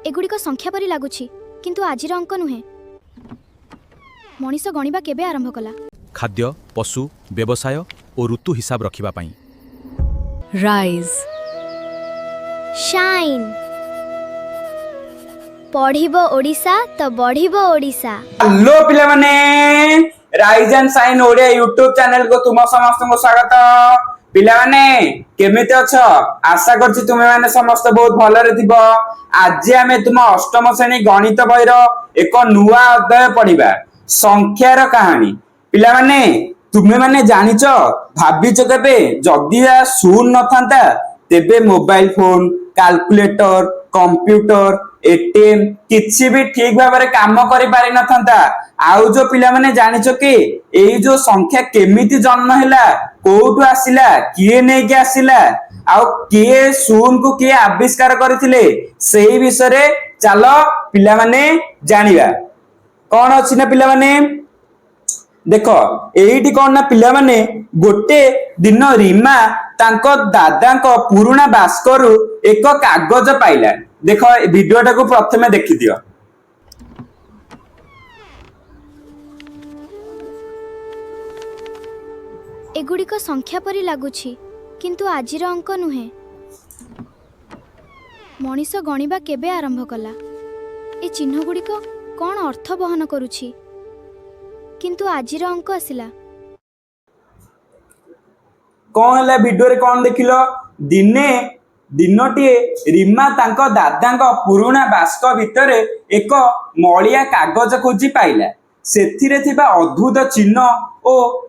एगुड़िक संख्या परी लगुछि किंतु आजिर अंक नुहे। मनीष गणिबा केबे आरंभ कला? खाद्य, पशु, व्यवसाय और ऋतु हिसाब रखिबा पाई। राइज, शाइन, पढ़िबो ओडिशा तो बढ़िबो ओडिशा। हेलो पिला माने, rise and shine Odia YouTube channel को तुम समस्त को स्वागत। पिला माने केमिति अछ? आशा करछि तुमे माने समस्त बहुत भलो रे थिबो। आज आमे तुम अष्टम श्रेणी गणित बहिर एक नुआ अध्याय पढिबा, संख्यार कहानी। पिला माने तुमे माने जानिछ, भाबिछ केबे जदि शून्य न थांता तेबे mobile phone, calculator, computer, ATM किछि भी ठीक भाव में काम करि पारि न थांता। आउ जो पिला माने जानिछ कि एई जो संख्या केमिति जन्म हैला, कोउठु आसिला, किए नै के आसिला, आउ किए शून्य को किए आविष्कार करथिले, सेही विषय रे चलो पिला माने जानिबा। कोन अछि ना पिला माने देखो, एइटी कोन ना पिला माने गोटे दिन रीमा तांको दादांको पुराना बास्करु एक कागज पाइला। देखो वीडियोटा को प्रथमे देखि दियो। एगुड़िक संख्या परी लगुछि किंतु आजिर अंक नुहे। मनीष गणिबा केबे आरंभ कला? ए चिन्ह गुड़िक कौन अर्थ बहन करुछि किंतु आजिर अंक आसिला? कौन है वीडियो रे कौन देखिलो? दिनटी रीमा तांको दादांको पुराना बास्क भितरे एक मलिया कागज खोजी पाइला। सेथिरे थिबा अद्भुत चिन्ह ओ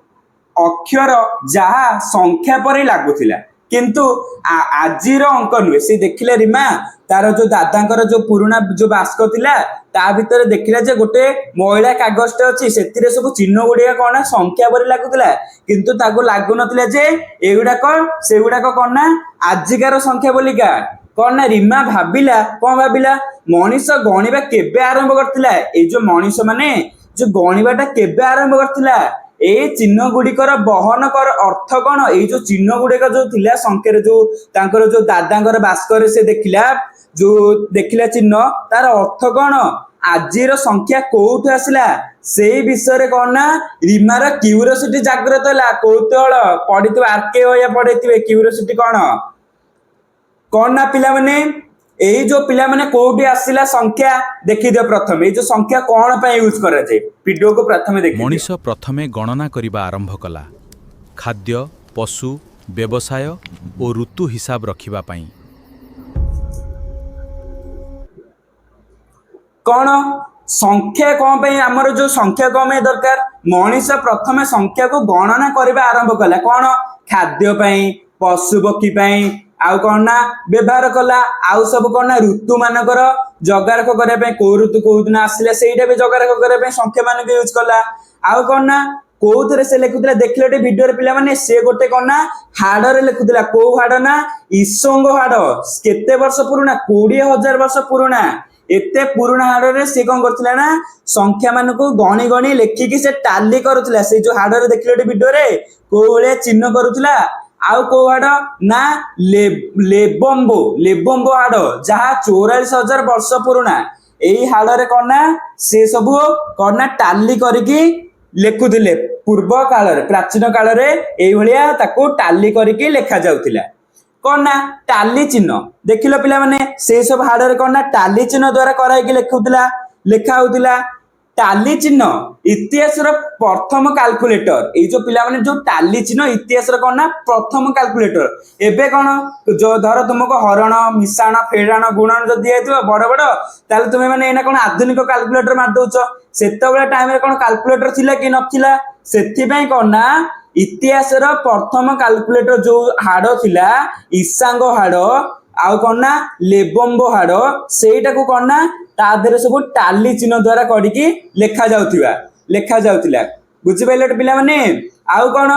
अक्षर जहा संख्या परी लागुथिला, किंतु आजिर अंक नुहे। से देखिले रीमा तार जो दादांकर जो पुराना जो बास्क थिला ता भितरे देखिला जे गोटे मलिया कागजटे अछि, सेथिरे सब चिन्ह गुडिया कोन संख्या परी लागुथिला, किंतु ताको लागु नथिला जे एगुडा सेगुडा कोन ना आजिकार संख्या बोलिका। कोन ना रीमा भाबिला, कोन भाबिला, मनीष गणिबा केबे आरंभ करथिला। ए जो मनीष माने जो गणिबाटा केबे आरंभ करथिला, ए चिन्ह गुड़िकर बहन कर अर्थ कौन? ए जो चिन्ह गुड़िक जो थिला संख्या जो तांकर जो दादांकर बास्कर से देखिला चिन्ह, तार अर्थ कौन? आजिर संख्या कोउठ आसिला, से विषय रे कौन ना रीमार क्यूरियोसिटी जागृत होला। कौतूहल पढ़िथिबे, आरके होया पढ़िथिबे क्यूरियोसिटी कौन ना पिला माने एई जो पिला माने कोउठी आसिला संख्या देखि दियो। प्रथम ए जो संख्या कोन पे यूज करा जाय, वीडियो को प्रथमे देखि। मनीष प्रथमे गणना करिबा आरंभ कला, खाद्य, पशु, व्यवसाय और ऋतु हिसाब रखिबा पाई। कौन संख्या कौन पे हमर जो संख्या कौन में दरकार? मनीष प्रथमे संख्या को गणना करिबा आरंभ कला। कौन? खाद्य पई, पशु पक्षी पई, आउ कौन ना व्यवहार कला। आउ सब कौन ना ऋतु मानकर जगारख करे पे, को ऋतु को दिन आसिले सेइटा भी जगारख करे पे संख्या मान के यूज कला। आउ कौन ना कोउथरे से लेखुतला, देखले वीडियो रे पिला माने से गोटे कौन ना हाड़ रे लेखुतला। को हाड़ ना? ईसंग हाड़। केते वर्ष पुराना? 20,000 वर्ष पुराना। एते पुराना हाड़ रे से कौन करथिला ना संख्या मान को गणी गणी लेखिकी से टाली करूथिला। से जो हाड़ रे देखले वीडियो रे को भले चिन्ह करूथिला। आउ को हाड़ ना लेबम्बो हाड़, जहा 44,000 वर्ष पुराना। एई हाड़ रे कौन ना से सब कौन ना टाली करिकी लेखुथिले। पूर्व काल रे, प्राचीन काल रे एई भलिया ताको टाली करिकी लेखा जाउथिला। कौन ना टाली चिन्ह देखिलो पिला माने, से सब हाड़ रे कौन ना टाली चिन्ह द्वारा कराइकी लेखा होउथिला। टाली चिन्ह इतिहास रो प्रथम कैलकुलेटर। ए जो पिला माने जो टाली चिन्ह इतिहास रो कोन ना प्रथम कैलकुलेटर। एबे कोन जो धर तुमको हरण, मिश्रण, फेड़ाण, गुणन जो दिया हेतु बड़ बड़, ताले तुमे माने एना कोन आधुनिक कैलकुलेटर मार दोछ। सेतो बेला टाइम रे कोन कैलकुलेटर थिला कि नथिला? सेथि पई कोन ना इतिहास रो प्रथम कैलकुलेटर जो हाड़ थिला ईसांग हाड़, आउ कौन ना लेबम्बो हाड़, सेटा को कौन ना ता देरे सब टाली चिन्ह द्वारा करिकी लेखा जाउथिला। बुझि पाइले पिला माने? आउ कौन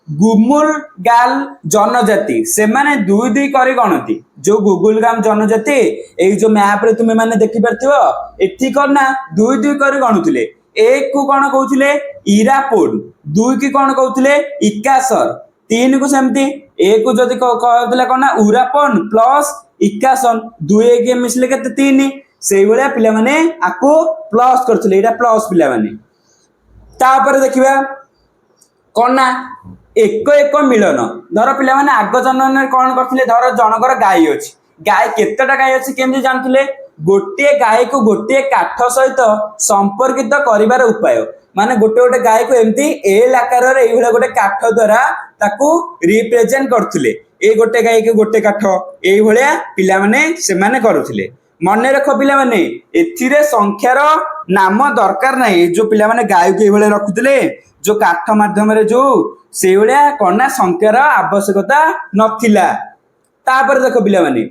गुमुल गाल जनजाति, से माने दुई दुई करी गणति। जो गुगुल गाम जनजाति एई जो मैप रे तुमे माने देखि परथिबो, एठी कौन ना दुई दुई करी गणुथिले। एक को कौन कहउथिले इरापोड, दुई की कौन कहउथिले इकासर, तीन को सेमती एक जदि कहउथिला कौन ना उरापन प्लस इकासन, दुई एक मिसले केते तीन, ସେଇ ଭଳିଆ ପିଲାମାନେ ଆକୁ ପ୍ଲସ୍ କରୁଥିଲେ, ଏଇଟା ପ୍ଲସ୍ ପିଲାମାନେ। ତାପରେ ଦେଖିବା କଣ ନା ଏକ ଏକ ମିଳନ। ଧର ପିଲାମାନେ ଆଗ ଜନ୍ମରେ କଣ କରିଥିଲେ, ଧର ଜଣଙ୍କର ଗାଈ ଅଛି, ଗାଈ କେତେଟା ଗାଈ ଅଛି କେମିତି ଜାଣୁଥିଲେ? ଗୋଟିଏ ଗାଈକୁ ଗୋଟିଏ କାଠ ସହିତ ସମ୍ପର୍କିତ କରିବାର ଉପାୟ, ମାନେ ଗୋଟେ ଗୋଟେ ଗାଈକୁ ଏମିତି ଏଲ୍ ଆକାରରେ ଏଇଭଳିଆ ଗୋଟେ କାଠ ଦ୍ୱାରା ତାକୁ ରିପ୍ରେଜେଣ୍ଟ କରୁଥିଲେ। ଏଇ ଗୋଟେ ଗାଈକୁ ଗୋଟେ କାଠ ଏଇଭଳିଆ ପିଲାମାନେ ସେମାନେ କରୁଥିଲେ। ମନେ ରଖ ପିଲାମାନେ, ଏଥିରେ ସଂଖ୍ୟାର ନାମ ଦରକାର ନାହିଁ। ଏଇ ଯୋଉ ପିଲାମାନେ ଗାଈକୁ ଏଇଭଳିଆ ରଖୁଥିଲେ ଯୋଉ କାଠ ମାଧ୍ୟମରେ ଯୋଉ ସେଇଭଳିଆ କଣ ନା ସଂଖ୍ୟାର ଆବଶ୍ୟକତା ନଥିଲା। ତାପରେ ଦେଖ ପିଲାମାନେ,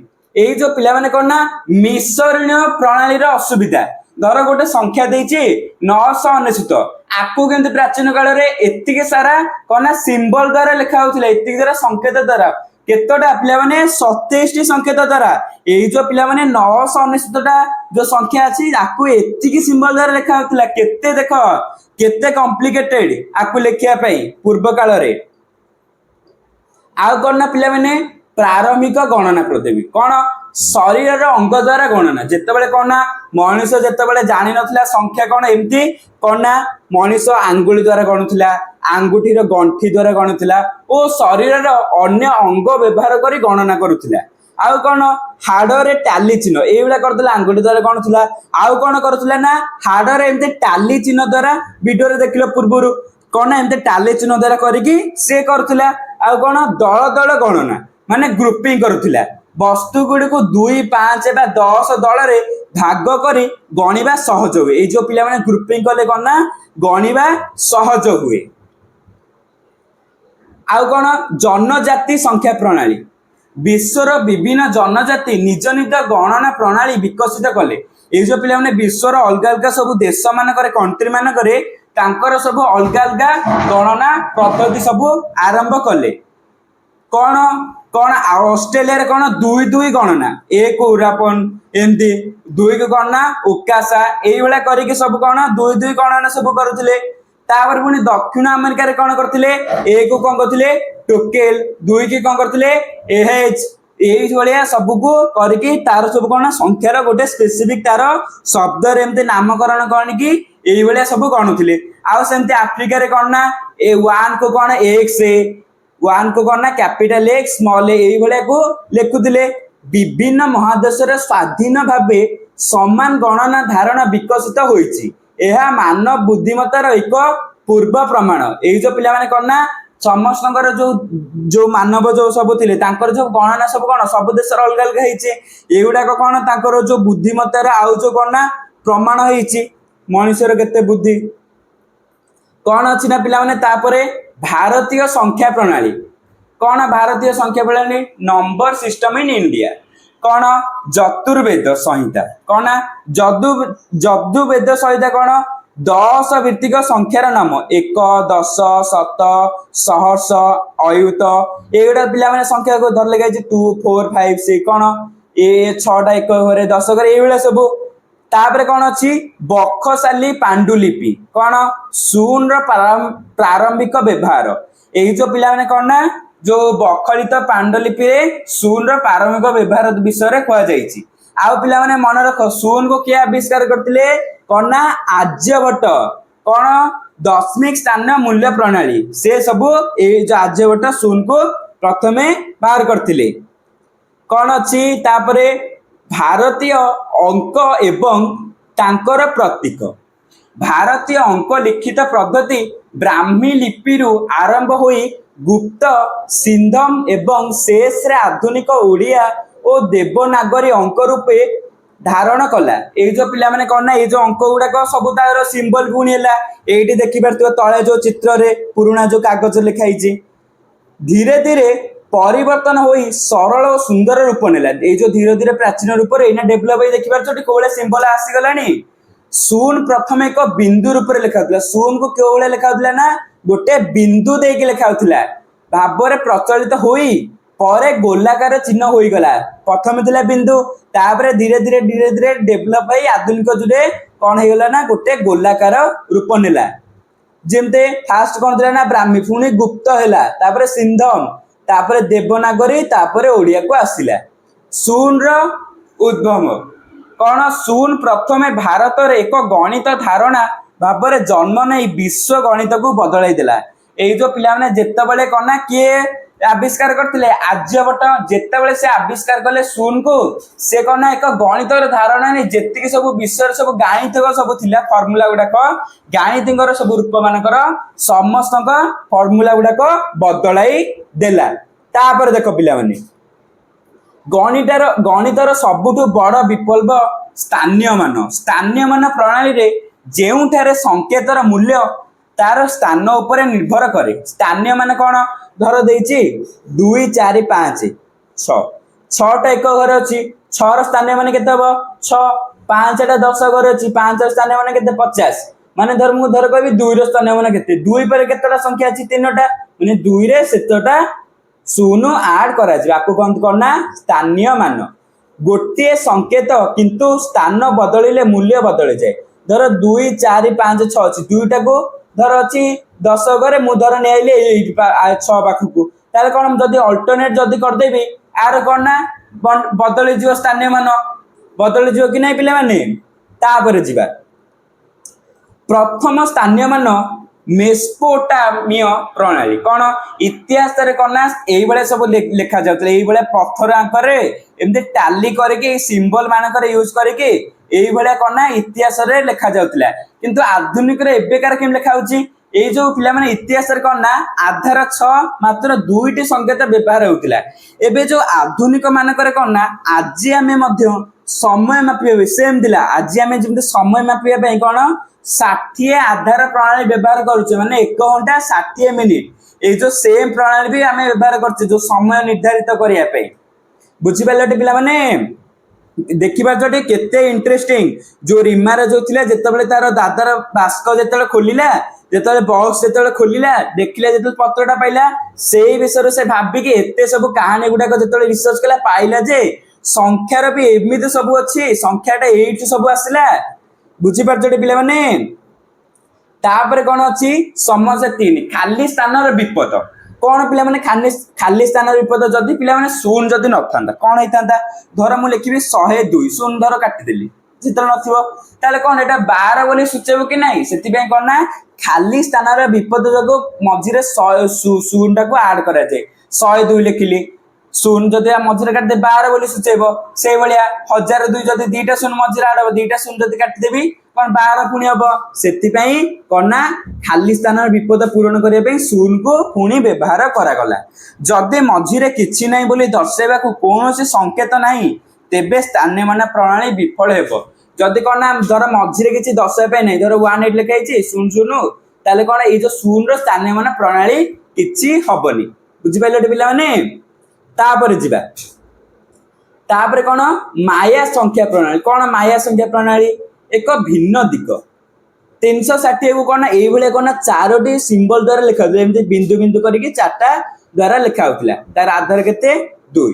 ଏଇ ଯୋଉ ପିଲାମାନେ କଣ ନା ମିଶ୍ରଣୀୟ ପ୍ରଣାଳୀର ଅସୁବିଧା। ଧର ଗୋଟେ ସଂଖ୍ୟା ଦେଇଛି 999, ଆକୁ କିନ୍ତୁ ପ୍ରାଚୀନ କାଳରେ ଏତିକି ସାରା କଣ ନା ସିମ୍ବଲ ଦ୍ୱାରା ଲେଖା ହଉଥିଲା, ଏତିକି ଦ୍ୱାରା ସଂକେତ ଦ୍ୱାରା। କେତେଟା ପିଲାମାନେ 27ଟି ସଂକେତ ଦ୍ୱାରା। ଏଇ ଯୋଉ ପିଲାମାନେ 999ଟା ଯୋଉ ସଂଖ୍ୟା ଅଛି ଆକୁ ଏତିକି ସିମ୍ବଲ ଦ୍ୱାରା ଲେଖା ହଉଥିଲା। କେତେ ଦେଖ କେତେ କମ୍ପ୍ଲିକେଟେଡ ଆକୁ ଲେଖିବା ପାଇଁ ପୂର୍ବ କାଳରେ। ଆଉ କଣ ନା ପିଲାମାନେ ପ୍ରାରମ୍ଭିକ ଗଣନା ପଦ୍ଧତି କଣ? ଶରୀରର ଅଙ୍ଗ ଦ୍ୱାରା ଗଣନା। ଯେତେବେଳେ କଣ ନା ମଣିଷ ଯେତେବେଳେ ଜାଣିନଥିଲା ସଂଖ୍ୟା କଣ, ଏମିତି କଣ ନା ମଣିଷ ଆଙ୍ଗୁଳି ଦ୍ୱାରା ଗଣୁଥିଲା, ଆଙ୍ଗୁଠିର ଗଣ୍ଠି ଦ୍ୱାରା ଗଣୁଥିଲା ଓ ଶରୀରର ଅନ୍ୟ ଅଙ୍ଗ ବ୍ୟବହାର କରି ଗଣନା କରୁଥିଲା। ଆଉ କଣ ହାଡରେ ଟାଲି ଚିହ୍ନ ଏଇଭଳିଆ କରୁଥିଲା, ଆଙ୍ଗୁଠି ଦ୍ୱାରା ଗଣୁଥିଲା। ଆଉ କଣ କରୁଥିଲା ନା ହାଡରେ ଏମିତି ଟାଲି ଚିହ୍ନ ଦ୍ୱାରା, ଭିଡିଓରେ ଦେଖିଲ ପୂର୍ବରୁ କଣ ନା ଏମିତି ଟାଲି ଚିହ୍ନ ଦ୍ୱାରା କରିକି ସେ କରୁଥିଲା। ଆଉ କଣ ଦଳ ଦଳ ଗଣନା, ମାନେ ଗ୍ରୁପିଂ କରୁଥିଲା। ବସ୍ତୁ ଗୁଡ଼ିକୁ 2, 5 ବା 10 ଦଳରେ ଭାଗ କରି ଗଣିବା ସହଜ ହୁଏ। ଏଇ ଯୋଉ ପିଲାମାନେ ଗ୍ରୁପିଂ କଲେ କଣ ନା ଗଣିବା ସହଜ ହୁଏ। ଆଉ କଣ ଜନଜାତି ସଂଖ୍ୟା ପ୍ରଣାଳୀ। ବିଶ୍ୱର ବିଭିନ୍ନ ଜନଜାତି ନିଜ ନିଜ ଗଣନା ପ୍ରଣାଳୀ ବିକଶିତ କଲେ। ଏଇ ଯୋଉ ପିଲାମାନେ ବିଶ୍ୱର ଅଲଗା ଅଲଗା ସବୁ ଦେଶ ମାନଙ୍କରେ, କଣ୍ଟ୍ରି ମାନଙ୍କରେ ତାଙ୍କର ସବୁ ଅଲଗା ଅଲଗା ଗଣନା ପଦ୍ଧତି ସବୁ ଆରମ୍ଭ କଲେ। କଣ କଣ ଅଷ୍ଟ୍ରେଲିଆରେ କଣ 2-2 ଗଣନା, 1 ଉରାପନ, ଏମିତି 2 କଣ ନା ଉକାସା, ଏଇଭଳିଆ କରିକି ସବୁ କଣ 2-2 ଗଣନା ସବୁ କରୁଥିଲେ। ତାପରେ ପୁଣି ଦକ୍ଷିଣ ଆମେରିକାରେ କଣ କରୁଥିଲେ, 1 କଣ କରୁଥିଲେ ଟୋକେଲ, 2 କଣ କରୁଥିଲେ ଏହେଜ, ଏଇଭଳିଆ ସବୁକୁ କରିକି ତାର ସବୁ କଣ ସଂଖ୍ୟାର ଗୋଟେ ସ୍ପେସିଫିକ ତାର ଶବ୍ଦରେ ଏମିତି ନାମକରଣ କରିକି ଏଇଭଳିଆ ସବୁ ଗଣୁଥିଲେ। ଆଉ ସେମିତି ଆଫ୍ରିକାରେ କଣ ନା 1 କୁ କଣ ଏକ୍ସ, 1 କୁ କଣ ନା କ୍ୟାପିଟାଲ ଏକ୍ସ ସ୍ମଲ ଏ, ଏଇଭଳିଆକୁ ଲେଖୁଥିଲେ। ବିଭିନ୍ନ ମହାଦେଶରେ ସ୍ୱାଧୀନ ଭାବେ ସମାନ ଗଣନା ଧାରଣା ବିକଶିତ ହୋଇଛି। ଏହା ମାନବ ବୁଦ୍ଧିମତାର ଏକ ପୂର୍ବ ପ୍ରମାଣ। ଏଇ ଯୋଉ ପିଲାମାନେ କଣ ନା ସମସ୍ତଙ୍କର ଯୋଉ ମାନବ ଯୋଉ ସବୁ ଥିଲେ ତାଙ୍କର ଯୋଉ ଗଣନା ସବୁ କଣ ସବୁ ଦେଶର ଅଲଗା ଅଲଗା ହେଇଛି। ଏଗୁଡାକ କଣ ତାଙ୍କର ଯୋଉ ବୁଦ୍ଧିମତାର ଆଉ ଯୋଉ କଣ ନା ପ୍ରମାଣ ହେଇଛି ମଣିଷର କେତେ ବୁଦ୍ଧି କଣ ଅଛି ନା ପିଲାମାନେ। ତାପରେ ଭାରତୀୟ ସଂଖ୍ୟା ପ୍ରଣାଳୀ କଣ? ଭାରତୀୟ ସଂଖ୍ୟା ପ୍ରଣାଳୀ ନମ୍ବର ସିଷ୍ଟମ ଇନ ଇଣ୍ଡିଆ। କଣ ଯତୁର୍ବେଦ ସଂହିତା, କଣ ନା ଯଦୁବେଦ ସଂହିତା କଣ 10 ଭିତ୍ତିକ ସଂଖ୍ୟାର ନାମ 1, 10, 7, ସହସ୍ର, ଅୟୁତ, ଏଇଗୁଡା ପିଲାମାନେ ସଂଖ୍ୟାକୁ ଧରଲେ ଗାଇଛି 2, 4, 5, 6 କଣ ଏ 6ଟା 1 ଘରେ 10 ଘରେ ଏଇଭଳିଆ ସବୁ। ତାପରେ କଣ ଅଛି ବକ୍ଷଶାଲୀ ପାଣ୍ଡୁଲିପି, କଣ ଶୂନର ପ୍ରାରମ୍ଭିକ ବ୍ୟବହାର। ଏଇ ଯୋଉ ପିଲାମାନେ କଣ ନା ଯୋଉ ବଖଳିତ ପାଣ୍ଡୁଲିପିରେ ଶୂନର ପ୍ରାରମ୍ଭିକ ବ୍ୟବହାର ବିଷୟରେ କୁହାଯାଇଛି। ଆଉ ପିଲାମାନେ ମନେ ରଖ ଶୂନକୁ କିଏ ଆବିଷ୍କାର କରିଥିଲେ? କଣ ନା ଆର୍ଯ୍ୟଭଟ୍ଟ। କଣ ଦଶମିକ ସ୍ଥାନ ମୂଲ୍ୟ ପ୍ରଣାଳୀ, ସେ ସବୁ ଏଇ ଯୋଉ ଆର୍ଯ୍ୟଭଟ୍ଟ ଶୂନକୁ ପ୍ରଥମେ ବାହାର କରିଥିଲେ। କଣ ଅଛି ତାପରେ ଭାରତୀୟ ଅଙ୍କ ଏବଂ ତାଙ୍କର ପ୍ରତୀକ। ଭାରତୀୟ ଅଙ୍କ ଲିଖିତ ପଦ୍ଧତି ବ୍ରାହ୍ମୀ ଲିପିରୁ ଆରମ୍ଭ ହୋଇ ଗୁପ୍ତ, ସିନ୍ଧମ ଏବଂ ଶେଷରେ ଆଧୁନିକ ଓଡ଼ିଆ ଓ ଦେବନାଗରୀ ଅଙ୍କ ରୂପେ ଧାରଣ କଲା। ଏଇ ଯୋଉ ପିଲାମାନେ କଣ ନା ଏଇ ଯୋଉ ଅଙ୍କ ଗୁଡାକ ସବୁ ତାର ସିମ୍ବଲ ପୁଣି ହେଲା। ଏଇଠି ଦେଖିପାରୁଥିବ ତଳେ ଯୋଉ ଚିତ୍ରରେ ପୁରୁଣା ଯୋଉ କାଗଜ ଲେଖା ହେଇଛି। ଧୀରେ ଧୀରେ ପରିବର୍ତ୍ତନ ହୋଇ ସରଳ ଓ ସୁନ୍ଦର ରୂପ ନେଲା। ଏଇ ଯୋଉ ଧୀରେ ଧୀରେ ପ୍ରାଚୀନ ରୂପରେ ଏଇନା ଡେଭଲପ ହେଇ ଦେଖିପାରୁଛ କୋଉ ଭଳିଆ ସିମ୍ବଲ ଆସିଗଲାଣି। ଶୂନ ପ୍ରଥମେ ଏକ ବିନ୍ଦୁ ରୂପରେ ଲେଖା ହଉଥିଲା। ଶୂନକୁ କେଉଁ ଭଳିଆ ଲେଖା ହଉଥିଲା ନା ଗୋଟେ ବିନ୍ଦୁ ଦେଇକି ଲେଖା ହଉଥିଲା ଭାବରେ ପ୍ରଚଳିତ ହୋଇ ପରେ ଗୋଲାକାର ଚିହ୍ନ ହୋଇଗଲା। ପ୍ରଥମେ ଥିଲା ବିନ୍ଦୁ, ତାପରେ ଧୀରେ ଧୀରେ ଡେଭଲପ ହେଇ ଆଧୁନିକ ଯୁଗରେ କଣ ହେଇଗଲା ନା ଗୋଟେ ଗୋଲାକାର ରୂପ ନେଲା। ଯେମିତି ଫାଷ୍ଟ କଣ ଥିଲା ନା ବ୍ରାହ୍ମୀ, ପୁଣି ଗୁପ୍ତ ହେଲା, ତାପରେ ସିନ୍ଧମ, ତାପରେ ଦେବନାଗରୀ, ତାପରେ ଓଡ଼ିଆକୁ ଆସିଲା। ଶୂନର ଉଦ୍ଗମ कौन शून प्रथमे भारत रे एक गणित धारणा भाव में जन्म नहीं विश्व गणित को बदलाई देला। ये जो पिला माने जेतेबेले कना किए आविष्कार करथिले आर्यभट्ट जेतेबेले से आविष्कार कले शून को से कना एक गणित धारणा नहीं जेतिक सब विश्व सब गाणितिक सब थिला फॉर्मूला गुडाक गाणितिकर सब रूप मानकर समस्त फॉर्मूला गुडाक बदलाई देला। तापर देखो पिला माने गणितर सबुठु बड़ विकल्प स्थानीय मान प्रणाली रे जेउठारे संकेतर मूल्य तार स्थान उपरे निर्भर करे। स्थानीय मान कौन धर देछि 2 4 5 6 6टा एक घर अछि 6 स्थानीय मान केते हबो 6 5टा 10 घर अछि 5 स्थानीय मान केते 50 माने धर मु धर कहबी 2 रो स्थानीय मान केते 2 पर केतेटा संख्या अछि 3टा माने 2 रे सेतटा शून्य ऐड करा जे आपको कोन करना स्थानीय मान गोटे संकेत किंतु स्थान बदलिले मूल्य बदल जाए। धर 2 4 5 6 अछि दुईटा को धर अछि 10 घरे मु धर नै आइले 6 पाखु ताले कोन जदी अल्टरनेट जदी कर देबी आर कोन ना बदल जियो स्थानीय मान बदल जियो कि नै पिले माने। तापर जिबा प्रथम स्थानीय मान मेसोपोटामिय प्रणाली कौन इतिहास रे कना एई बेले सब लेखा जाउतले एई बेले पत्थर आंकरे एमते टाली करके सिंबल मानकर यूज करके एई बेले कना इतिहास रे लेखा जाउतला किंतु आधुनिक रे एबेकार केम लेखा होची एई जो पिला माने इतिहास रे कना आधार 6 मात्र 2टी संकेत व्यवहार होतिला। एबे जो आधुनिक मानकर कना आज आमे मध्य समय मापिबे सेम दिला आज आमे जेमते समय मापिबे पई कोन 60 आधार प्रणाली व्यवहार करूचे माने 1 घंटा 60 मिनिट ए जो सेम प्रणाली भी आमे व्यवहार करछे जो समय निर्धारित करिया पे बुझि पालटे पिला माने देखिबा जटे केते इंटरेस्टिंग जो रिमार जो थिला जेतेबेले तार दादार बास्क जेतेबेले खोलिला जेतेबेले बॉक्स जेतेबेले खोलिला देखिला जेतेबेले पत्रटा पाइला सेही विषय से भाबी के एते सब कहानी गुडा को जेतेबेले रिसर्च कला पाइला जे संख्यार भी एमिति सब अछि संख्याटा 8 सब आसिला बुझी पारछटे पिला माने। तापर कोन अछि समस्या 3 खाली स्थानर विपद कोन पिला माने खाली स्थानर विपद जदी पिला माने शून्य जदी नथांदा कोन हेतांदा धर मु लिखिबी 102 शून्य धर काटि देली चित्र नथिबो ताले कोन एटा 12 बोली सूचेबो कि नाही सेति बे कोन ना खाली स्थानर विपद जगो मझिरे 100 शून्य को ऐड करा जाय 102 लिखिली शून्य जदि मझिरे काट दे 12 बोली सूचेबो से भलिया 1002 जदि दीटा शून्य मझिरे ऐड हो दीटा शून्य जदि काटि देबी कोन 12 पुणी हबो सेति पई कोना खाली स्थानर विपद पूर्ण करिया पई शून्य को पुणी व्यवहार करा गला। जदि मझिरे किछि नाही बोली दर्शाइबा को कोनोसी संकेत नाही तेबे स्थानीय मान प्रणाली विफल हेबो। जदि कोना धर मझिरे किछि दर्शाइबा पई नाही धर 18 लिखाइछि 00 ताले कोना ए जो शून्य रो स्थानीय मान प्रणाली किछि हबनी बुझि पाइले पिला माने। तापर जिबा तापर कोन माया संख्या प्रणाली कोन माया संख्या प्रणाली एक भिन्न दिक 360 को कोन एई भले कोन चारोटी सिंबल द्वारा लिखा जेमते बिंदु बिंदु करके चारटा द्वारा लिखा होतिला तार आधार केते 2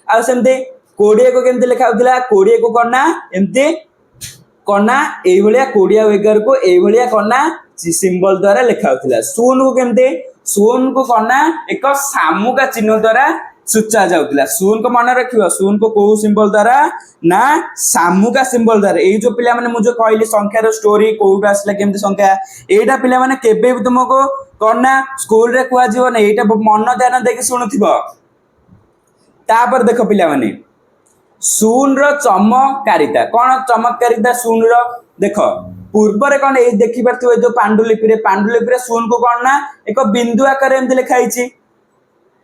आ सेमते 20 को केमते लिखा होतिला 20 को कोन एमते कोन एई भले 20 11 को एई भले कोन सिंबल द्वारा लिखा होतिला। शून्य को केमते शून्य को कोन एक सामुका चिन्ह द्वारा सूचा जाउतिला शून्य को मन रखियो शून्य को को सिंबल द्वारा ना सामुका सिंबल द्वारा ए जो पिला माने मु जो कहली संख्या रो स्टोरी कोउटा आसला केमते संख्या एटा पिला माने केबे भी तुमको करना स्कूल रे कुआ जीवन एटा मन ध्यान देके सुनुथिबो। तापर देखो पिला माने शून्य रो चमत्कारिता कोन चमत्कारिता शून्य रो देखो पूर्व रे कोन ए देखि परथिबो जो पांडुलिपि रे शून्य को कोन ना एक बिंदु आकार एमते लिखाइछि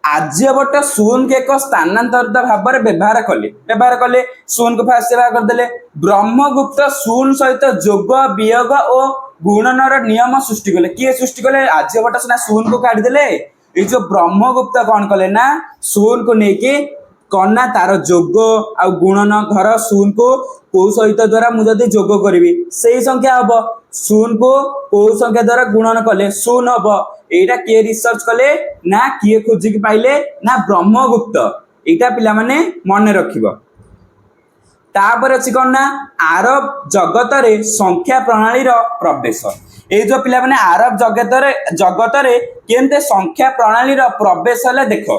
आर्यभट्ट शून्य के एक स्थानांतरित भाव में व्यवहार कले शून्य को फास्ट व्यवहार करदेले। ब्रह्मगुप्त शून्य सहित जोग वियोग और गुणनर नियम सृष्टि कले किए सृष्टि कले आर्यभट्ट सिना शून्य को काट देले ए जो ब्रह्मगुप्त कौन कले ना शून्य को लेके कना तार जोग आ गुणन धर शून्य को सहित द्वारा मु जदी जोग करिवि सेही संख्या हबो शून्य को संख्या द्वारा गुणन कले शून्य हबो एटा किए रिसर्च कले ना किए खोजी कि पाइले ना ब्रह्मगुप्त एटा पिला माने मन रखिबो। तापर अछि कोन ना आरब जगत रे संख्या प्रणाली रो प्रवेश ए जो पिला माने आरब जगत रे केनते संख्या प्रणाली रो प्रवेश हले देखो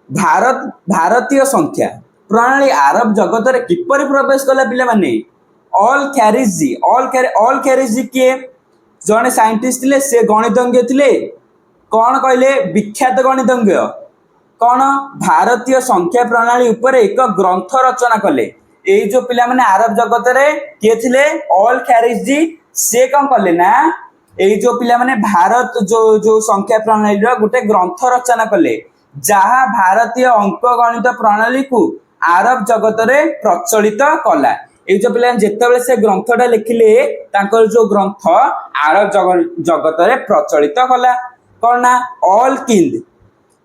भारतीय संख्या प्रणाली आरब जगत रे किपरि प्रवेश कला पिला माने ऑल कैरिज किए जने साइंटिस्ट थिले से गणितज्ञ थिले कौन कहले विख्यात गणितज्ञ कौन भारतीय संख्या प्रणाली ऊपर एक ग्रंथ रचना कले ये जो पिला माने आरब जगत रे किए थिले ऑल कैरिज से कौन कले ना ये जो पिला माने भारत जो जो संख्या प्रणाली रो गुटे ग्रंथ रचना कले जहा भारतीय अंक गणित प्रणाली को आरब जगत रे प्रचलित कला ये जो पिला जेतेबेले से ग्रंथटा लिखिले तांकर जो ग्रंथ आरब जगत रे प्रचलित कला कौन ना ऑल किंद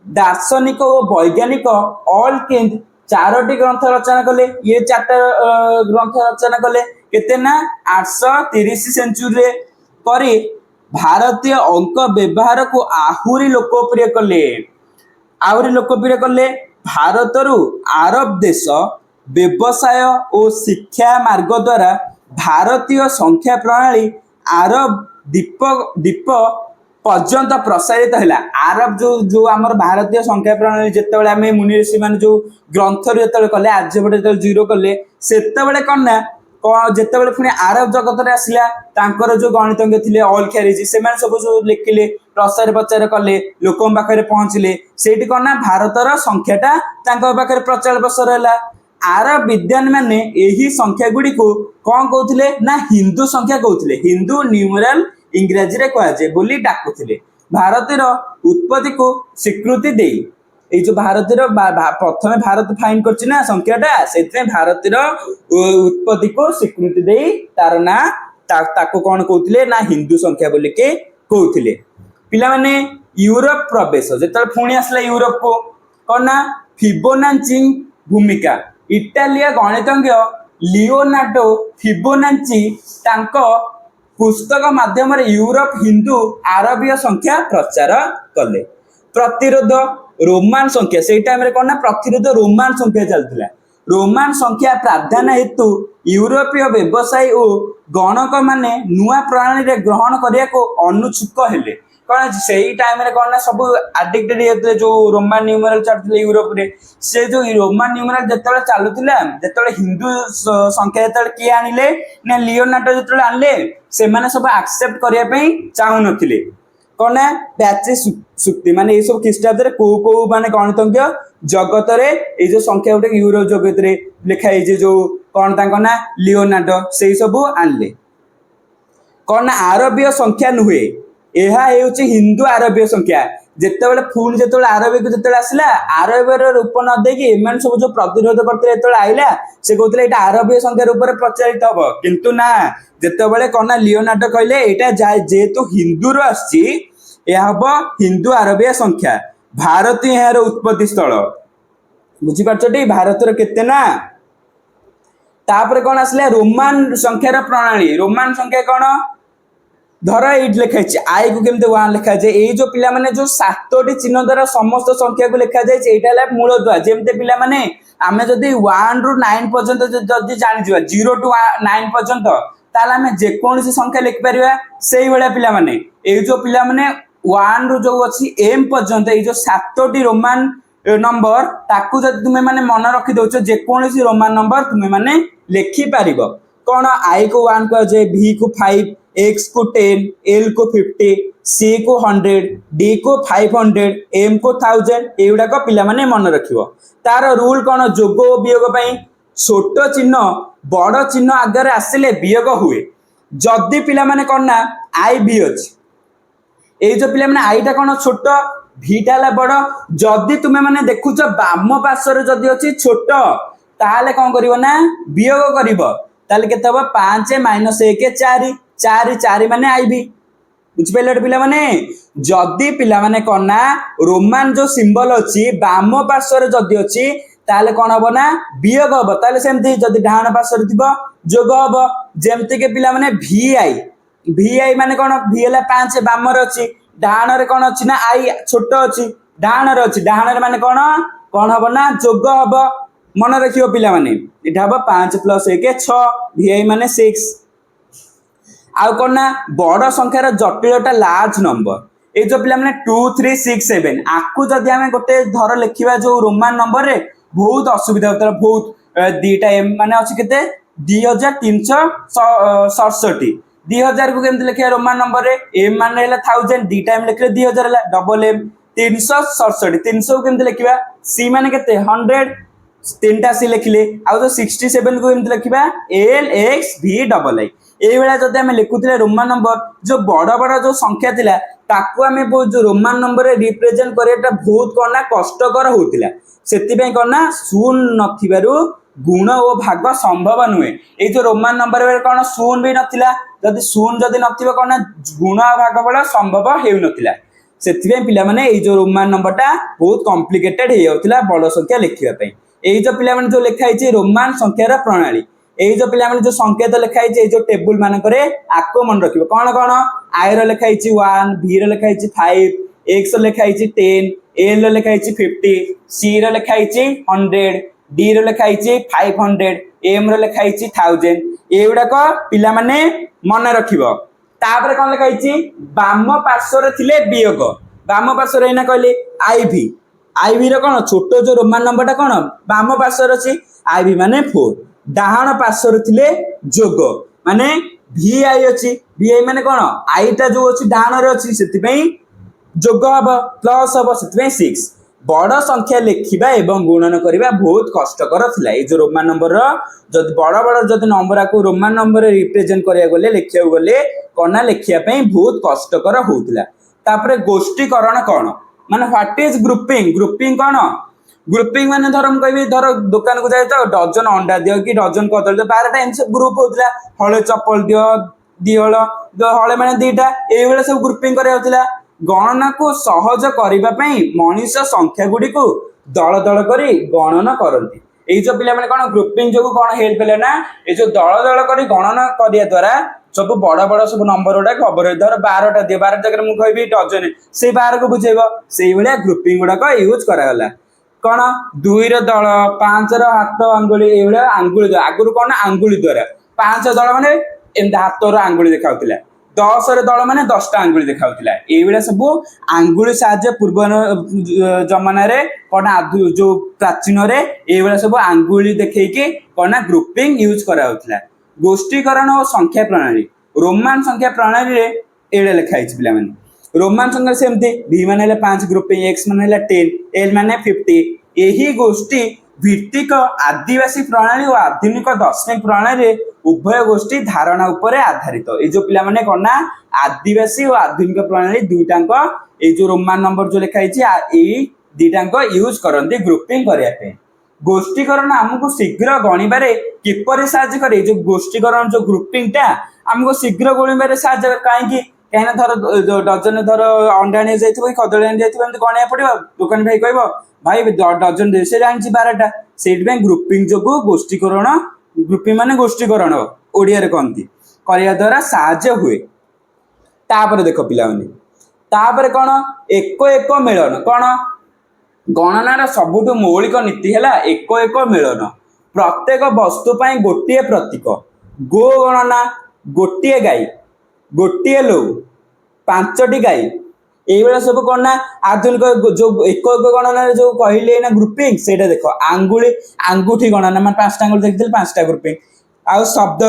दार्शनिक और वैज्ञानिक ऑल किंद चारोटी ग्रंथ रचना कले ये चारटा ग्रंथ रचना कले केते ना 830 सेंचुरी रे करी भारतीय अंक व्यवहार को आहुरी लोकप्रिय कले भारतरु आरब देश व्यवसाय और शिक्षा मार्ग द्वारा भारतीय संख्या प्रणाली आरब द्वीप पर्यंत प्रसारित है आरब जो जो आमर भारतीय संख्या प्रणाली जिते आम मुनि ऋषि मान जो ग्रंथ जो कले आर्यभट्ट जो जीरो कले से कौन ना जितेबाला पुणी आरब जगत रे आसला तांकर जो गणितज्ञ थिले ऑल कैरिज से सब जो लिखिले प्रसार प्रचार कले लोक पाखे पहुंचले से कौन ना भारतर संख्याटा पाखे प्रचार प्रसार है आरब विद्वान माने यही संख्या गुड़ी को कौन कहते ना हिंदू संख्या कहते हिंदू न्यूमेराल इंग्राजी रे कहुए बोली डाकुथिले भारतर उत्पत्ति को स्वीकृति दे ये जो भारतर प्रथम भारत फाइन करछि ना संख्याटा से भारतर उत्पत्ति को स्वीकृति दे तार ना ताको कौन कहते ना हिंदू संख्या बोली के कहते पिला माने यूरोप प्रवेश जेतले पुणी आसला यूरोप को कौन ना फिबोनाची भूमिका इटालिया गणितज्ञ लियोनार्डो फिबोनाची तांको पुस्तक माध्यम यूरोप हिंदू आरबीय संख्या प्रचार कले प्रतिरोध रोमान संख्या से टाइम रे कौन ना प्रतिरोध रोमान संख्या चलता रोमान संख्या प्राधान्य हेतु यूरोपीय व्यवसायी और गणक माने नुआ प्रणाली रे ग्रहण करिया को अनुचुक हेले कौन से टाइम रे कौन ना सब एडिक्टेड होते जो रोमान न्यूमेरल चलते यूरोप रे से जो रोमान न्यूमेरल जिते चलुला जिते हिंदू संख्या जिते किए आनिले ना लियोनार्डो जिते आनिले से माने सब एक्सेप्ट करिया पई चाहू नथिले कौन ना पैट्रिस सुक्ति माने ये सब ख्रीष्टाब्द को माने गणितज्ञ जगत रे ये जो संख्या उठे यूरोप जगत रे लिखा जो कौन तांको ना लियोनार्डो से सब आनिले कौन ना आरबीय संख्या नुहे यह हिंदू आरबीय संख्या जितेबाला पुणी जो आरबी को जो आसला आरबीर रूप न देकी एम सब जो प्रतिरोध करते जो आईला से कहते यहाँ आरबीय संख्या रूप में प्रचारित हम किंतु ना जितेबाला कौन ना लियोनार्डो कहले यहाँ जेहेतु हिंदू आसी हम हिंदू आरबीय संख्या भारत यार उत्पत्ति स्थल बुझीपार भारतर केते ना तापर कौन आसला रोमान संख्यार प्रणाली रोमान संख्या कौन धर ये लिखाई आई को केमती वन लिखा जाए ये जो पिला माने जो 7टी चिन्ह द्वारा समस्त संख्या को लिखा जाए यहाँ मूल दुआ जमती पिला माने आमे जदि 1 ରୁ 9 पर्यंत जदि जानि जिवा 0 टू 9 पर्यंत ताला आमे जे कोनसी संख्या लिख परिबा सेही भलिया पिला माने ए जो पिला माने 1 ରୁ जो अछि m पर्यंत ए जो 7टी रोमान नंबर ताकू जदि तुमे माने मन रखि दोछ जे कोनसी रोमान नंबर तुमे माने लिखि पारिबो कोन i को 1 को जे v को 5 x को 10 l को 50 c को 100 d को 500 m को 1000 एउडा को पिला माने मन रखिबो तार रूल कोन जोग वियोग पई छोट चिन्ह बड़ चिन्ह आगे आसिले वियोग हुए जदि पिला माने कोन ना i v अछि ए जो पिला माने i टा कोन छोट v टा ला बड़ जदि तुमे माने देखुछ बाम पार्श्व जदि अछि छोट ताले कोन करिवो ना वियोग करिवो ताले केते हो 5 - 1 4 4 4 माने आईबी बुझिपारे पिला माने जदि पिला माने कोन ना रोमान जो सिंबल अछि बाम पार्श्व जदि अछि ताले कोन हबो ना वियोग हबो ताले सेमति जदि डाहाण पार्श्व थिबो जोग हबो जेमति के पिला माने vi माने कोन v हला 5 बाम रे अछि डाहाण रे कोन अछि ना i छोट अछि डाहाण रे अछि डाहाण रे माने कोन हबो ना जोग हबो मन रखियो पिला माने एटा हबो 5 + 1 6 vi माने 6 आउ कोन ना बड़ संख्यार जटिलता लार्ज नंबर ए जो पिला माने 2 3 6 7 आकु जदि हमें गोटे धर लिखिबा जो रोमान नंबर रे बहुत असुविधा होता बहुत दीटा एम माने अच्छी के 2367 2000 को केमती लिखा रोमान नंबर रे एम मान 1000 दीटा एम लिखले 2000 है डबल एम 367 300 को केमती लिखा सी माने केते 100 तीनटा सी लिखले आ तो 67 को केमती लिखा एल एक्स भी डबल आई এই বেলা যদি আমি লিখুଥିଲେ रोमान नंबर जो बड़ बड़ जो संख्या थिला ताकू आमे जो रोमान नंबर रे रिप्रेजेंट करियाटा बहुत कोना कष्टकर होतिला सेति पई कोना शून्य नथिबारु गुण और भाग संभव नुहे ये जो रोमान नंबर रे कोन शून्य भी नथिला जदि शून्य जदि नथिबा कोना गुण और भाग बड़ा संभव हेउ नथिला सेति पई पिला माने ए जो रोमान नंबरटा बहुत कॉम्प्लिकेटेड हे होतिला बड़ संख्या लिखिबा पई ए जो पिला माने जो लिखाई छि रोमान संख्यार प्रणाली এই যে পিলা মানে যে সংকেত লেখাইছে এই যে টেবুল মানকরে আকো মন রাখিব কোন কোন আই র লেখাইছি 1 ভি র লেখাইছি 5 এক্স র লেখাইছি 10 এল র লেখাইছি 50 সি র লেখাইছি 100 ডি র লেখাইছি 500 এম র লেখাইছি 1000 এইগুড়াক পিলা মানে মনে রাখিব তারপরে কোন লেখাইছি বাম পার্শ্বরে থিলে বিয়োগ বাম পার্শ্বরে এনা কইলে আইভি আইভি র কোন ছোট যে रोमान नंबरটা কোন বাম পার্শ্বরে আছে আইভি মানে 4 डाहाण पार्श्वर थिले जोग माने भि आई अछि भि आई माने कोन आईटा जो अछि डाहाण रे अछि सेति पई जोग हबो प्लस हबो सेति पई 6 बड़ संख्या लिखिबा एवं गुणन करिबा बहुत कष्टकर थिला ए जो रोमान नंबर रो जदि बड़ बड़ जदि नंबर को रोमान नंबर रे रिप्रेजेंट करिया गले लिखिया गले कोना लिखिया पई बहुत कष्टकर होउतिला तापरे गोष्ठीकरण कोन माने what is grouping grouping cone grouping माने धर हम कहबी धर दुकान को जाय तो डजन अंडा दियो कि डजन कदल दियो 12 टाइम सब ग्रुप होतला हळे चप्पल दियो दियोळ हळे माने दीटा एई बेले सब ग्रुपिंग करे होतला गणना को सहज करिबा पई मनुष्य संख्या गुडी को दल दल करी गणना करंती एई जो पिला माने कोन ग्रुपिंग जो कोन हेल्प पेले ना ए जो दल दल करी गणना करिया द्वारा सब बड़ बड़ सब नंबर उडा खबर धर 12 टा दियो 12 जगह मु कहबी डजन से 12 को बुझेबो सेई बेले ग्रुपिंग उडा को यूज करा गला कौन 2 रो दल 5 रो हाथ आंगुली एवढा आंगुली आगुरु कौन आंगुली द्वारा 5 दल माने एम हाथ रो आंगुली देखाउतिला 10 रो दल माने 10 टा आंगुली देखाउतिला एवढा सब आंगुली साहाय्य पूर्व जमाना रे कौन जो प्राचीन रे एवढा सब आंगुली देखै के कौन ग्रुपिंग यूज करा होतिला गोष्ठीकरण और संख्या प्रणाली रोमान संख्या प्रणाली रे एडे लिखाई छि पिला माने रोमान संख्या सेमती v माने 5 ग्रुपिंग x माने 10 l माने 50 एही गोष्ठी भित्तिक आदिवासी प्रणाली और आधुनिक दशमिक प्रणाली उभय गोष्ठी धारणा उपरे आधारित ए जो पिला माने कोना आदिवासी और आधुनिक प्रणाली दुईटांक ए जो रोमान नंबर जो लिखाई छि ए दुईटांक यूज करंती ग्रुपिंग करिया पे गोष्ठीकरण हमको शीघ्र गणिबारे किपरि सहायता करे जो गोष्ठीकरण जो ग्रुपिंग टा हमको शीघ्र गणिबारे सहायता काहे कि कहना धर डजन धर अंडा नहीं जाइथिबो कदळी नहीं जाइथिबो एमति गणिया पड़िबो दुकान भाई कहबो भाई डजन दे से जानछि 12टा सेट में ग्रुपिंग जोगु गोष्ठीकरण ग्रुपिंग माने गोष्ठीकरण ओडिया रे कहंती करिया द्वारा सहायता हुए तापर देखो पिला माने तापर कोन एको एको मिलन कोन गणनार सबुठु मौलिक नीति हैला एको एको मिलन प्रत्येक वस्तु पई गोटिए प्रतीक गो गणना गोटिए गाई गोटिए लो 5टी गाई এই বেলা सब कोन ना आधुनिक जो एक गणना जो कहले ना ग्रुपिंग सेटा देखो आंगुली आंगुठी गणना माने 5टा आंगुली देखिल 5टा ग्रुपिंग आ शब्द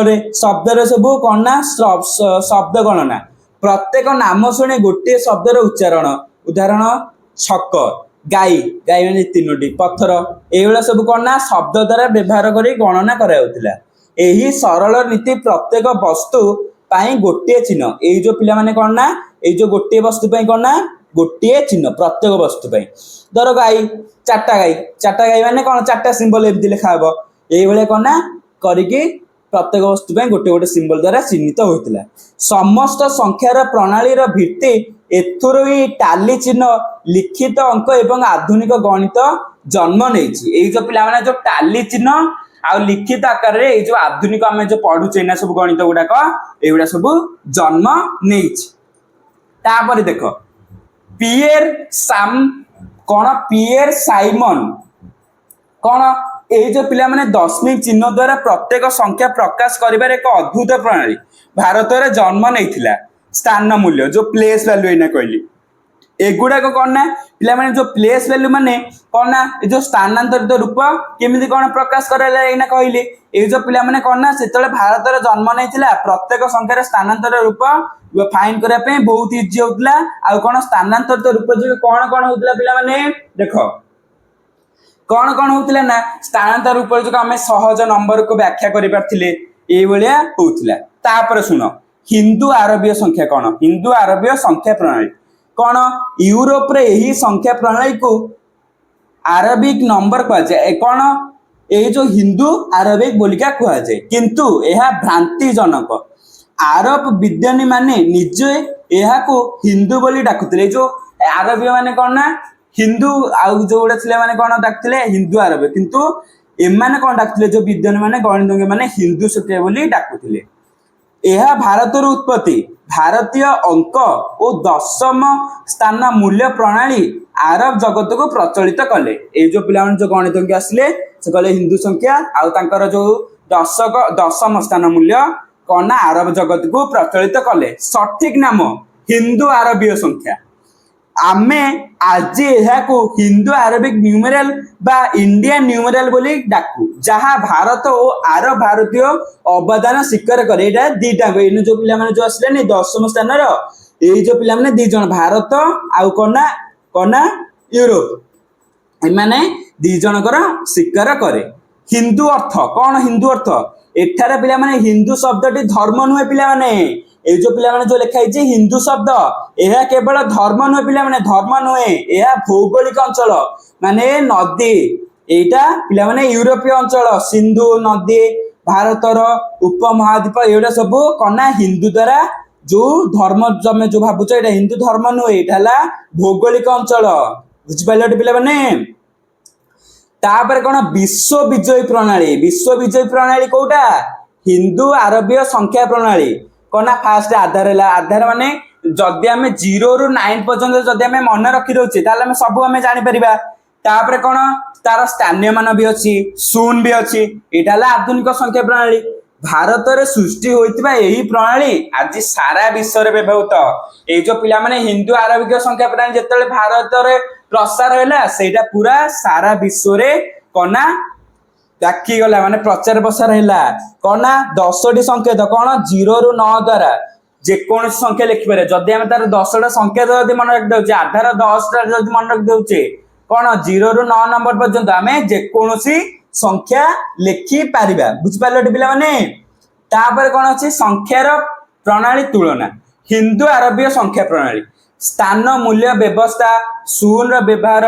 रे सब कोन ना शब्द गणना प्रत्येक नाम सुने गोटे शब्दर उच्चारण उदाहरण छक गाई गाई माने 3टी पत्थर এই বেলা सब कोन ना शब्द द्वारा व्यवहार करी गणना करा होतिला एही सरल नीति प्रत्येक वस्तु पाई गोटे चिन्ह ए जो पिला माने कोन ना ए जो गोटे वस्तु पाई कोन ना गोटे चिन्ह प्रत्येक वस्तु पाई धर गाई चारटा गाई माने कोन चारटा सिंबल एमति लिखा हबो एई बेले कोन ना करिके प्रत्येक वस्तु पाई गोटे गोटे सिंबल द्वारा चिन्हित होइतिला समस्त संख्यार प्रणाली रो भित्ति एथुरु ही टाली चिन्ह लिखित अंक एवं आधुनिक गणित जन्म नेछि एई जो पिला माने जो टाली चिन्ह आ लिखित आकार रे जो आधुनिक आमे जो पढुचे ना सब गणित गुडा को एगुडा सब जन्म नेछि तापर देखो पियर साइमन कोन ए जो पिला माने दशमिक चिन्ह द्वारा प्रत्येक संख्या प्रकाश करिबार एक अद्भुत प्रणाली भारत रे जन्म नेथिला स्थान मूल्य जो प्लेस वैल्यू एना कहली एगुड़ाक कौन ना पे जो प्लेस वैल्यू माने कौन ना जो स्थानांतरित रूप केमी कौन प्रकाश करना कहली ये जो पे कौन ना से भारत जन्म नहीं प्रत्येक संख्यार स्थानांतर रूप फाइन करने बहुत इजी होता आ कौन स्थानांतरित रूप जो कौन कौन होता पे देख कौन कौन होता ना स्थानांतर रूप जो आम सहज नंबर को व्याख्या कर शुण हिंदू आरबीय संख्या कौन हिंदू आरबीय संख्या प्रणाली कौन यूरोप रे यही संख्या प्रणाली को आरबिक नंबर कहुए कौन ये जो हिंदू आरबिक बोलिका कहुए किंतु यह भ्रांतिजनक आरब विज्ञानी माने निजे यह को हिंदू बोली डाकुले जो आरबीय माने कौन ना हिंदू आउ जो माने कौन डाकुले हिंदू आरबीय किंतु एमाने कौन डाकुले जो विज्ञानी माने गणितज्ञ माने हिंदू संख्या बोली डाकुले यह भारतर उत्पत्ति भारतीय अंक और दशम स्थान मूल्य प्रणाली आरब जगत को प्रचलित कले ये जो पिला जो गणितज्ञ आसिले से कहले हिंदू संख्या आउ जो दशम स्थान मूल्य कौन ना आरब जगत को प्रचलित कले सठिक नाम हिंदू आरबीय संख्या आमे आज को हिंदू आरबिक न्यूमेराल बा इंडियन न्यूमेराल बोली डाकू जहाँ भारत और आरब भारतीय अवदान स्वीकार करे दीटा जो पिला जो आसले दशम स्थान ये जो पिला दी जन भारत आउ कना यूरोप एमाने दी जनकर स्वीकार करे हिंदू अर्थ कौन हिंदू अर्थ एठार पिला माने हिंदू शब्दटी धर्म नुहे पिला माने ये जो पिला माने जो लिखाई हिंदू शब्द यह केवल धर्म नुहे पिला माने धर्म नुहे यह भौगोलिक अंचल माने नदी एटा पिला माने यूरोपीय अंचल सिंधु नदी भारतर उपमहाद्वीप एटा सब कना हिंदू द्वारा जो धर्म जमे जो भावुच एटा हिंदू धर्म नुहे एटा भौगोलिक अंचल बुझिपारे पिला माने तापर कौन विश्व विजयी प्रणाली कोटा हिंदू आरबीय संख्या प्रणाली कौन ना फास्ट आधार है आधार माने जदि आम 0 ରୁ 9 पर्यंत जदि आम मन रखी दौचे ताले सब आम जापर तापर कौन तार स्थानीय मान भी अच्छी शून्य भी अच्छी यहाँ आधुनिक संख्या प्रणाली भारत में सृष्टि होता यही प्रणाली आज सारा विश्व में व्यवहृत ये जो पिला माने हिंदू आरबिक संख्या प्रणाली जिते भारत में प्रसार है पूरा सारा विश्व रे कना डाकी गला माने प्रचार प्रसार है कना 10टी संकेत कौन 0 ରୁ 9 द्वारा जेकोन संख्या लिखिपारे जदि आम तार 10टा संख्या जदि मन रखी दौचे आधार 10टा जदि मन रखी दौचे कौन 0 ରୁ 9 नंबर पर्यंत आम जेकोसी संख्या लिखि पारिबा बुझिपारे पिला माने तापर कौन अच्छी संख्यार प्रणाली तुलना हिंदू आरबीय संख्या प्रणाली स्थान मूल्य व्यवस्था शून्य व्यवहार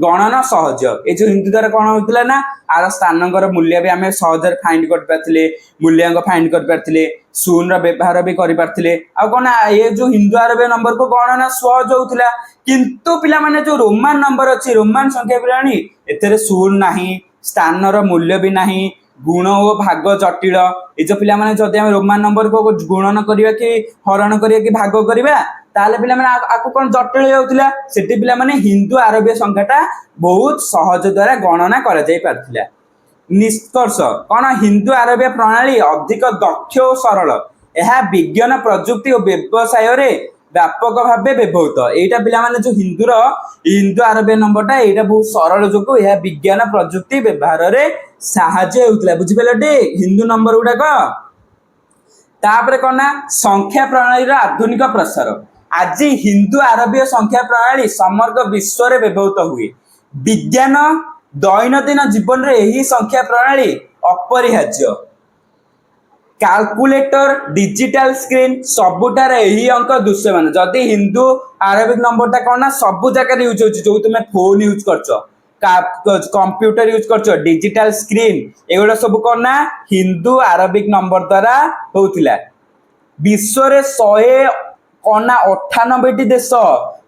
गणना सहज ये जो हिंदू द्वारा कौन होता ना आर स्थान मूल्य भी आम सहज फाइंड कर पारे मूल्यांक फाइंड कर पारे शून्य व्यवहार भी कर पारे कौन ये जो हिंदू आरबीय नंबर को गणना सहज होता किंतु पिला माने जो रोमान नंबर अच्छी रोमान संख्या प्रणाली एथे शून्य नहीं स्थान मूल्य भी नहीं गुण और भाग जटिल ये जो पिला माने जदि रोमान नंबर को गुणन करिया कि हरण करिया कि भाग करिया ताले पिला माने आकु कोन जटिल होउतिला सेठी पिला माने हिंदू आरबीय संख्याटा बहुत सहज द्वारा गणना करा जाय पारथिला निष्कर्ष कोन हिंदू आरबीय प्रणाली अधिक दक्ष और सरल यह विज्ञान प्रजुक्ति और व्यवसाय रे व्यापक भाव व्यवहृत एटा पिला माने जो हिंदू आरबीय नंबरटा एटा बहुत सरल जो यह विज्ञान प्रजुक्ति व्यवहार रे साहाय्य होउतला बुझि पेलटे हिंदू नंबर गुडाक तापर कोना संख्या प्रणाली रा आधुनिक प्रसार आज हिंदू आरबीय संख्या प्रणाली समग्र विश्व रे व्यवहृत हुए विज्ञान दैनंदिन जीवन रे यही संख्या प्रणाली अपरिहार्य कैलकुलेटर डिजिटल स्क्रीन सबुटार यही अंक दृश्यमान जदि हिंदू आरबिक नंबरटा कौन ना सब जगह यूज हो जो तुम फोन यूज कर कंप्यूटर यूज कर डिजिटल स्क्रीन एगुड़ा सब कौन ना हिंदू आरबिक नंबर द्वारा होता विश्व रे 198 देश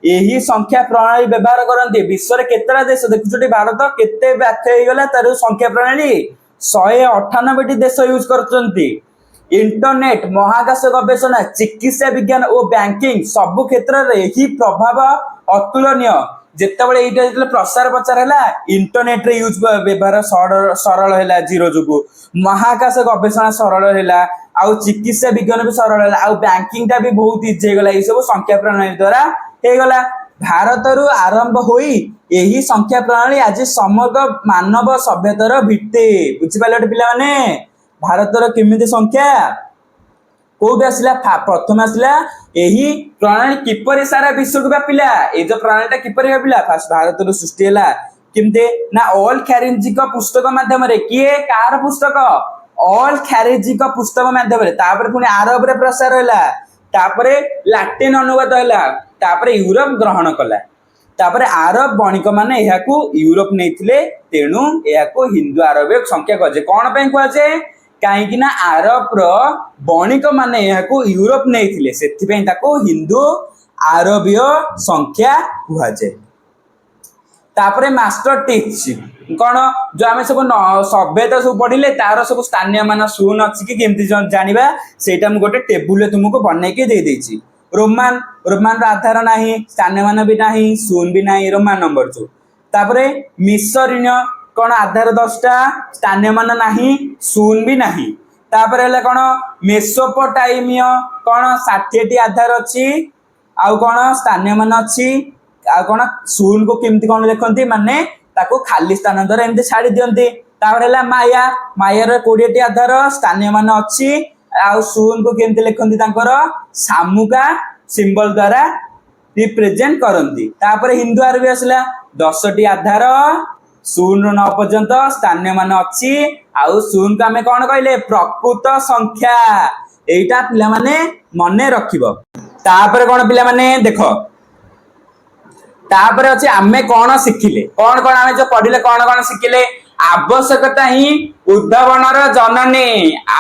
यही संख्या प्रणाली व्यवहार करते विश्व रे केतरा देश देखुछटी भारत केते व्याख्या होगला तार संख्या प्रणाली 198 देश यूज करछंती इंटरनेट महाकाश गवेषणा चिकित्सा विज्ञान और बैंकिंग सब क्षेत्र में यही प्रभाव अतुलनीय जितेबाला ये प्रसार प्रचार है इंटरनेट रे यूज व्यवहार सरल है जीरो जो महाकाश गवेषणा सरल है आउ चिकित्सा विज्ञान भी सरल है आउ बैंकिंग टा भी बहुत इजी हो गला ये सब संख्या प्रणाली द्वारा हो गला ଭାରତରୁ ଆରମ୍ଭ ହୋଇ ଏହି ସଂଖ୍ୟା ପ୍ରଣାଳୀ ଆଜି ସମଗ୍ର ମାନବ ସଭ୍ୟତାର ଭିତ୍ତି। ବୁଝିପାରିଲେ ପିଲାମାନେ? ଭାରତର କେମିତି ସଂଖ୍ୟା କୋଉଠି ଆସିଲା? ପ୍ରଥମେ ଆସିଲା ଏହି ପ୍ରଣାଳୀ କିପରି ସାରା ବିଶ୍ୱକୁ ବ୍ୟାପିଲା। ଏଇ ଯୋଉ ପ୍ରଣାଳୀଟା କିପରି ବ୍ୟାପିଲା? ଫାଷ୍ଟ ଭାରତରୁ ସୃଷ୍ଟି ହେଲା। କେମିତି ନା ଅଲ୍ ଖ୍ୟାରେଜିଙ୍କ ପୁସ୍ତକ ମାଧ୍ୟମରେ। କିଏ କାହାର ପୁସ୍ତକ? ଅଲ୍ ଖ୍ୟାରେଜିଙ୍କ ପୁସ୍ତକ ମାଧ୍ୟମରେ। ତାପରେ ପୁଣି ଆରବରେ ପ୍ରସାର ହେଲା, ତାପରେ ଲାଟିନ ଅନୁବାଦ ହେଲା, ତାପରେ ୟୁରୋପ ଗ୍ରହଣ କଲା। ତାପରେ ଆରବ ବଣିକ ମାନେ ଏହାକୁ ୟୁରୋପ ନେଇଥିଲେ, ତେଣୁ ଏହାକୁ ହିନ୍ଦୁ ଆରବୀୟ ସଂଖ୍ୟା କୁହାଯାଏ। କଣ ପାଇଁ କୁହାଯାଏ? କାହିଁକି ନା ଆରବର ବଣିକ ମାନେ ଏହାକୁ ୟୁରୋପ ନେଇଥିଲେ, ସେଥିପାଇଁ ତାକୁ ହିନ୍ଦୁ ଆରବୀୟ ସଂଖ୍ୟା କୁହାଯାଏ। ତାପରେ ମାଷ୍ଟର ଟିଚ କଣ? ଯୋଉ ଆମେ ସବୁ ସଭ୍ୟତା ସବୁ ପଢିଲେ ତାର ସବୁ ସ୍ଥାନୀୟ ମାନ ଶୂନ ଅଛି କି କେମିତି ଜାଣିବା, ସେଇଟା ମୁଁ ଗୋଟେ ଟେବୁଲରେ ତୁମକୁ ବନେଇକି ଦେଇଦେଇଛି। ରୋମାନ ର ଆଧାର ନାହିଁ, ସ୍ଥାନୀୟ ମାନ ବି ନାହିଁ, ଶୂନ ବି ନାହିଁ, ରୋମାନ ନମ୍ବର ଯୋଉ। ତାପରେ ମିଶରୀୟ କଣ? ଆଧାର 10ଟା, ସ୍ଥାନୀୟ ମାନ ନାହିଁ, ଶୂନ ବି ନାହିଁ। ତାପରେ ହେଲା କଣ? ମେସୋପୋଟାମିୟ କଣ? 60ଟି ଆଧାର ଅଛି, ଆଉ କଣ ସ୍ଥାନୀୟ ମାନ ଅଛି, ଆଉ କଣ ଶୂନ କୁ କେମିତି କଣ ଲେଖନ୍ତି? ମାନେ ତାକୁ ଖାଲି ସ୍ଥାନ ଦ୍ୱାରା ଏମିତି ଛାଡି ଦିଅନ୍ତି। ତାପରେ ହେଲା ମାୟାର 20ଟି ଆଧାର, ସ୍ଥାନୀୟ ମାନ ଅଛି, ଆଉ ଶୂନ କୁ କେମିତି ଲେଖନ୍ତି? ତାଙ୍କର ସାମୁକା ସିମ୍ବଲ ଦ୍ୱାରା ରିପ୍ରେଜେଣ୍ଟ କରନ୍ତି। ତାପରେ ହିନ୍ଦୁ ଆରବୀ ଆସିଲା, 10ଟି ଆଧାର, 0ରୁ 9 ପର୍ଯ୍ୟନ୍ତ, ସ୍ଥାନୀୟ ମାନ ଅଛି, ଆଉ ଶୂନକୁ ଆମେ କଣ କହିଲେ? ପ୍ରକୃତ ସଂଖ୍ୟା। ଏଇଟା ପିଲାମାନେ ମନେ ରଖିବ। ତାପରେ କଣ ପିଲାମାନେ ଦେଖ, ତାପରେ ଅଛି ଆମେ କଣ ଶିଖିଲେ? କଣ ଆମେ ଯୋଉ ପଢିଲେ କଣ ଶିଖିଲେ? ଆବଶ୍ୟକତା ହିଁ ଉଦ୍ଭାବନର ଜନନୀ।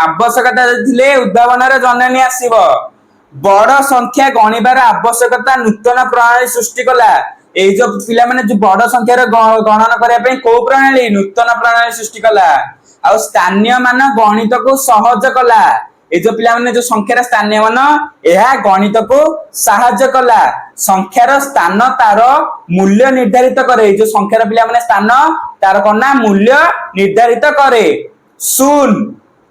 ଆବଶ୍ୟକତା ଥିଲେ ଉଦ୍ଭାବନର ଜନନୀ ଆସିବ। ବଡ ସଂଖ୍ୟା ଗଣିବାର ଆବଶ୍ୟକତା ନୂତନ ପ୍ରଣାଳୀ ସୃଷ୍ଟି କଲା। ଏଇ ଯୋଉ ପିଲାମାନେ ଯୋଉ ବଡ ସଂଖ୍ୟାର ଗଣନା କରିବା ପାଇଁ କୋଉ ପ୍ରଣାଳୀ? ନୂତନ ପ୍ରଣାଳୀ ସୃଷ୍ଟି କଲା। ଆଉ ସ୍ଥାନୀୟ ମାନ ଗଣିତକୁ ସହଜ କଲା। ଏଇ ଯୋଉ ପିଲାମାନେ ଯୋଉ ସଂଖ୍ୟାର ସ୍ଥାନୀୟ ମାନ, ଏହା ଗଣିତକୁ ସାହାଯ୍ୟ କଲା। ସଂଖ୍ୟାର ସ୍ଥାନ ତାର ମୂଲ୍ୟ ନିର୍ଦ୍ଧାରିତ କରେ। ଏଇ ଯୋଉ ସଂଖ୍ୟାର ପିଲାମାନେ ସ୍ଥାନ ତାର କଣ ନା ମୂଲ୍ୟ ନିର୍ଦ୍ଧାରିତ କରେ। ଶୂନ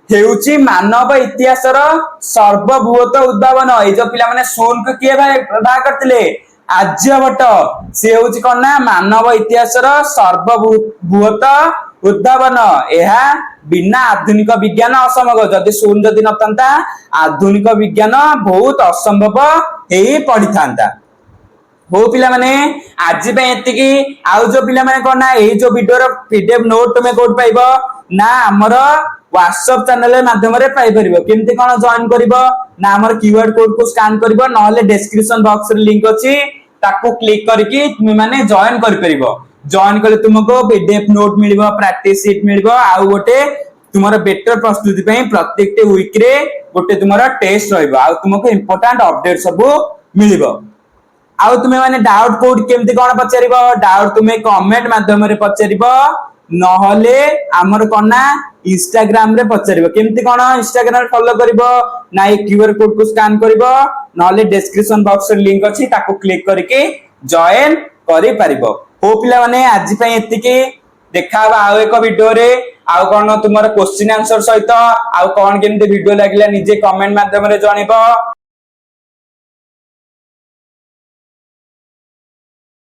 ହେଉଛି ମାନବ ଇତିହାସର ସର୍ବବୃହତ ଉଦ୍ଭାବନ। ଏଇ ଯୋଉ ପିଲାମାନେ ଶୂନକୁ କିଏ ବାହାର କରିଥିଲେ? ଆର୍ଯ୍ୟଭଟ୍ଟ। ସେ ହଉଛି କଣ ନା ମାନବ ଇତିହାସର ସର୍ବବୃହତ ଉଦ୍ଭାବନ। ଏହା ବିନା ଆଧୁନିକ ବିଜ୍ଞାନ ଅସମ୍ଭବ। ଯଦି ଶୂନ ଯଦି ନଥାନ୍ତା, ଆଧୁନିକ ବିଜ୍ଞାନ ବହୁତ ଅସମ୍ଭବ ହେଇ ପଡିଥାନ୍ତା। ହଉ ପିଲାମାନେ ଆଜି ପାଇଁ ଏତିକି। ଆଉ ଯୋଉ ପିଲାମାନେ କଣ ନା ଏଇ ଯୋଉ ଭିଡିଓର PDF ନୋଟ ତମେ କୋଉଠି ପାଇବ? ନା ଆମର WhatsApp ଚ୍ୟାନେଲ ମାଧ୍ୟମରେ ପାଇପାରିବ। କେମିତି କଣ ଜଏନ କରିବ? ନା ଆମର QR କୋଡ କୁ ସ୍କାନ କରିବ, ନହେଲେ ଡେସ୍କ୍ରିପସନ ବକ୍ସ ରେ ଲିଙ୍କ ଅଛି, ତାକୁ କ୍ଲିକ କରିକି ତୁମେ ମାନେ ଜଏନ କରିପାରିବ। ଜଏନ କଲେ ତୁମକୁ PDF ନୋଟ ମିଳିବ, ପ୍ରାକ୍ଟିସ ସିଟ୍ ମିଳିବ, ଆଉ ଗୋଟେ ତୁମର ବେଟର ପ୍ରସ୍ତୁତି ପାଇଁ ପ୍ରତ୍ୟେକଟି ୱିକ ରେ ଗୋଟେ ତୁମର ଟେଷ୍ଟ ରହିବ, ଆଉ ତୁମକୁ ଇମ୍ପୋର୍ଟାଣ୍ଟ ଅପଡେଟ ସବୁ ମିଳିବ। ଆଉ ତୁମେ ମାନେ ଡାଉଟ କୋଉଠି କେମିତି କଣ ପଚାରିବ? ଡାଉଟ ତୁମେ କମେଣ୍ଟ ମାଧ୍ୟମରେ ପଚାରିବ, ନହେଲେ ଆମର କଣ ନା ଇନଷ୍ଟାଗ୍ରାମ ରେ ପଚାରିବ। କେମିତି କଣ ଇନଷ୍ଟାଗ୍ରାମ ରେ ଫଲୋ କରିବ? ନା এই QR କୋଡ କୁ ସ୍କାନ କରିବ, ନହେଲେ ଡେସ୍କ୍ରିପସନ ବକ୍ସ ରେ ଲିଙ୍କ ଅଛି, ତାକୁ କ୍ଲିକ କରିକି ଜଏନ କରିପାରିବ। ହଉ ପିଲାମାନେ ଆଜି ପାଇଁ ଏତିକି। ଦେଖାହବା ଆଉ ଏକ ଭିଡିଓରେ। ଆଉ କଣ ତୁମର କ୍ୱେଶ୍ଚିନ୍ ଆନ୍ସର ସହିତ ଆଉ କଣ କେମିତି ଭିଡିଓ ଲାଗିଲା ନିଜେ କମେଣ୍ଟ ମାଧ୍ୟମରେ ଜଣେଇବ।